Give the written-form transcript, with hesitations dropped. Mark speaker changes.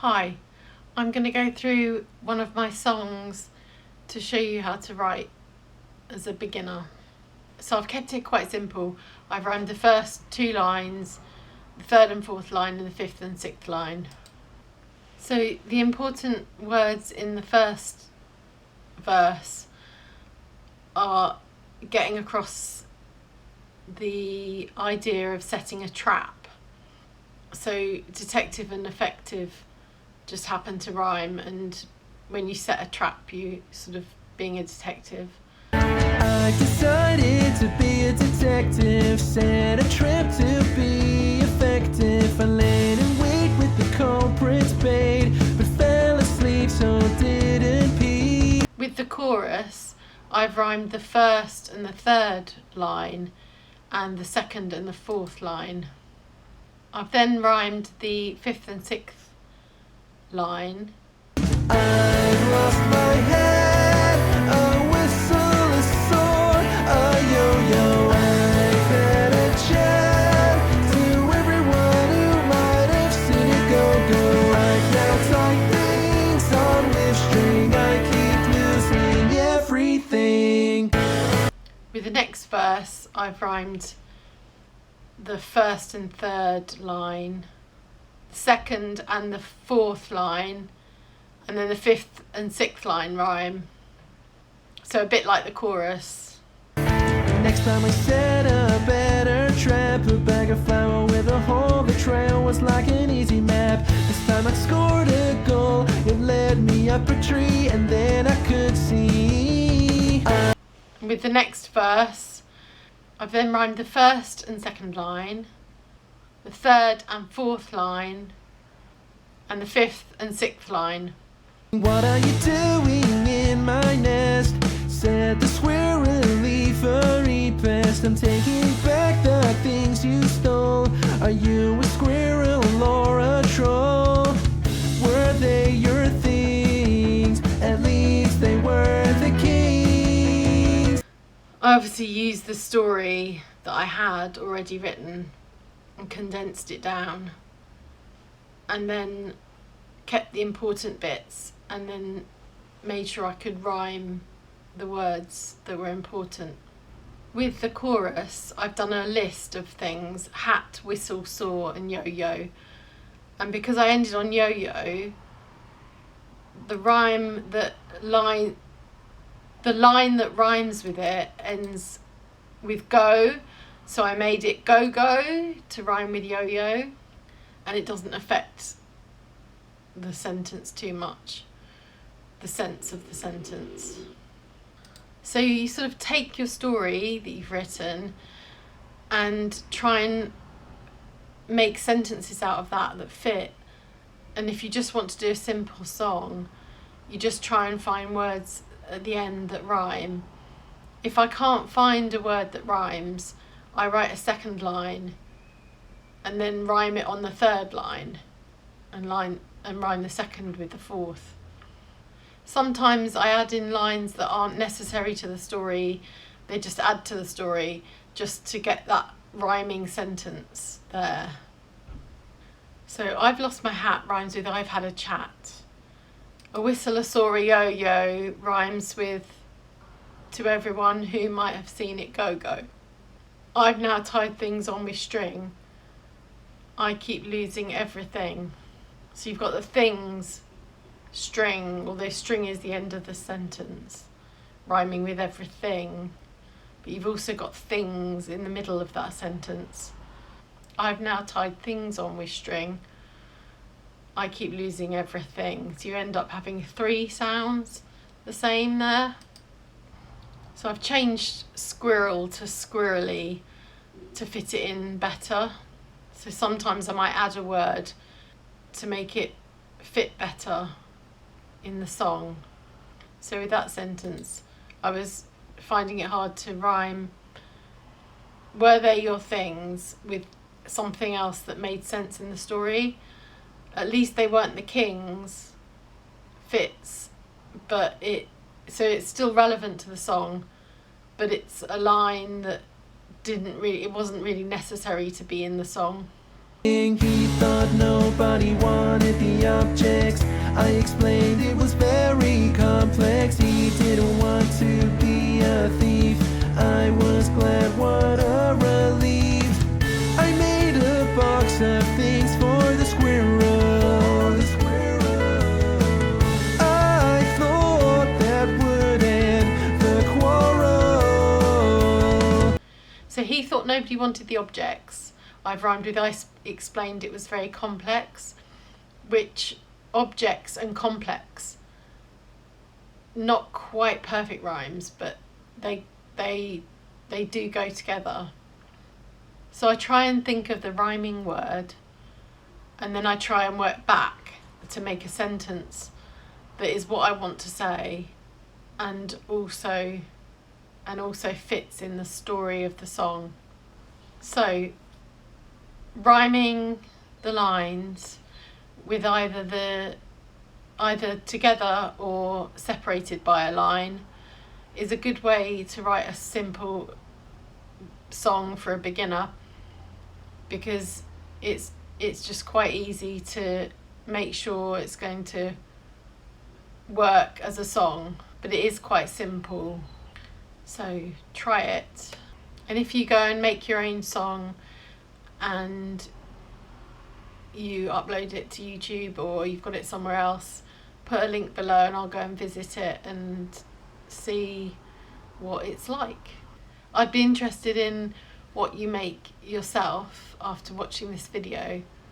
Speaker 1: Hi, I'm going to go through one of my songs to show you how to write as a beginner. So I've kept it quite simple. I've rhymed the first two lines, the third and fourth line, and the fifth and sixth line. So the important words in the first verse are getting across the idea of setting a trap. So detective and effective just happen to rhyme, and when you set a trap, you sort of being a detective.
Speaker 2: I decided to be a detective, set a trap to be effective. I laid in wait with the culprit's bait, but fell asleep so didn't pee.
Speaker 1: With the chorus, I've rhymed the first and the third line and the second and the fourth line. I've then rhymed the fifth and sixth line.
Speaker 2: I lost my head, a whistle, a sword, a yo-yo. I've had a chat to everyone who might have seen it go. I've now tied things on with string. I keep losing everything.
Speaker 1: With the next verse, I've rhymed the first and third line, the second and the fourth line, and then the fifth and sixth line rhyme. So a bit like the chorus.
Speaker 2: Next time I set a better trap, a bag of flour with a hole. The trail was like an easy map. This time I scored a goal. It led me up a tree, and then I could see.
Speaker 1: With the next verse, I've then rhymed the first and second line, the third and fourth line, and the fifth and sixth line.
Speaker 2: What are you doing in my nest? Said the squirrely furry pest. I'm taking back the things you stole. Are you a squirrel or a troll? Were they your things? At least they were the kings.
Speaker 1: I obviously used the story that I had already written and condensed it down, and then kept the important bits, and then made sure I could rhyme the words that were important. With the chorus, I've done a list of things: hat, whistle, saw, and yo-yo. And because I ended on yo-yo, the line that rhymes with it ends with go, so I made it go to rhyme with yo-yo, and it doesn't affect the sentence too much, the sense of the sentence. So you sort of take your story that you've written and try and make sentences out of that fit. And if you just want to do a simple song, you just try and find words at the end that rhyme. If I can't find a word that rhymes, I write a second line and then rhyme it on the third line and rhyme the second with the fourth. Sometimes I add in lines that aren't necessary to the story. They just add to the story just to get that rhyming sentence there. So I've lost my hat rhymes with I've had a chat. A whistle, a saw, a yo-yo rhymes with to everyone who might have seen it go. I've now tied things on with string. I keep losing everything. So you've got the things, string, although string is the end of the sentence, rhyming with everything. But you've also got things in the middle of that sentence. I've now tied things on with string. I keep losing everything. So you end up having three sounds the same there. So I've changed squirrel to squirrely to fit it in better. So sometimes I might add a word to make it fit better in the song. So with that sentence, I was finding it hard to rhyme were they your things with something else that made sense in the story. At least they weren't the kings fits, but it's still relevant to the song, but it's a line that it wasn't really necessary to be in the song.
Speaker 2: He thought nobody wanted the objects. I explained it was very complex. He didn't want to be a thief. I was glad, what a relief. I made a box of things for the squirrel. I thought that would end the quarrel.
Speaker 1: So he thought nobody wanted the objects. I've rhymed with I explained it was very complex, which objects and complex, not quite perfect rhymes, but they do go together. So I try and think of the rhyming word, and then I try and work back to make a sentence that is what I want to say, and also fits in the story of the song. So rhyming the lines with either together or separated by a line is a good way to write a simple song for a beginner, because it's just quite easy to make sure it's going to work as a song, but it is quite simple. So try it. And if you go and make your own song and you upload it to YouTube or you've got it somewhere else, put a link below and I'll go and visit it and see what it's like. I'd be interested in what you make yourself after watching this video.